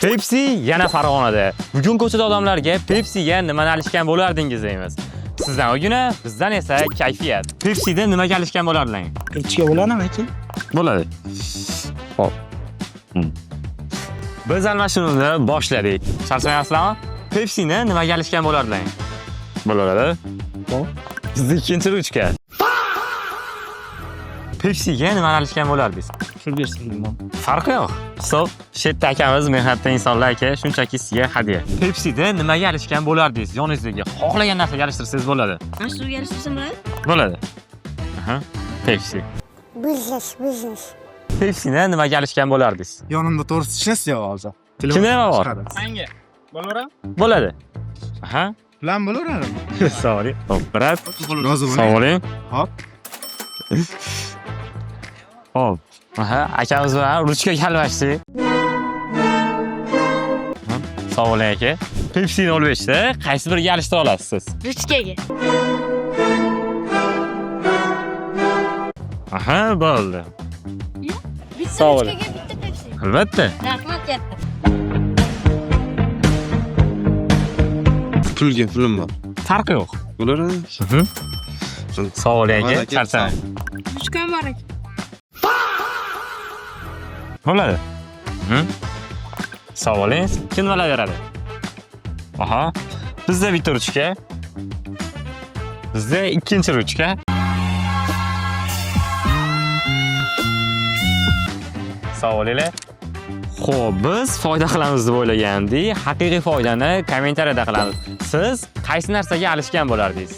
Pepsi yana Farg'onada. Bugun ko'chada odamlarga Pepsiga nimani alishgan bo'lardingiz deymiz. Sizdan o'gina, bizdan esa kayfiyat. Pepsida nimaga alishgan bo'lardilar? Echki bo'ladimi aka? Bo'ladi. Hop. Biz almashinuvni boshladik. Charchamayapsizlarmi? Pepsini nimaga alishgan bo'lardilar? Bo'ladi. Hop. Bizning ikkinchi ruchka. Pepsiga nimani alishgan bo'lardingiz? Shu bersin. Farqi yo'q. Hisob, Shetda akamiz mehnatda insonlar aka, shunchaki sizga hadya. Pepsida nimaga alishgan bo'lardingiz? Yoningizdagi xohlagan narsaga alishtirsangiz bo'ladi. Mana suvga aralashtirsam bo'ladi? Bo'ladi. Aha. Pepsi. Biznes. Pepsini nimaga alishgan bo'lardingiz? Yonimda to'g'risi ishlashsiz hozir. Kimda nima bor? Menga. Bo'laveradi? Bo'ladi. Aha. Bilan bo'laveradi. Sorry. Hop, brat. Rozi bo'ling. Sog' bo'ling. Hop. Hop. Aha, akamiz bilan ruchkaga almashdik. Sog' bo'ling aka. Pepsini 15 ta qaysi biriga alishtira olasiz siz? Ruchkaga. Aha, bo'ldi. Bitta Sog' bo'ling. ruchkaga bitta Pepsi. Albatta. Rahmat katta. Pulga pulim bor. Farqi yo'q. Bo'laveradi. Sog' bo'ling aka. Charchamang. Ruchkam bor aka. Bo'ladi. Sog' bo'ling. Kim bo'laveradi? Aha. Bizda bitta ruchka. Bizda ikkinchi ruchka. Sog' bo'linglar. Xo'p, biz foyda qilamiz deb o'ylagandik. Haqiqiy foydani kommentariyada qilamiz. Siz qaysi narsaga alishgan bo'lardingiz?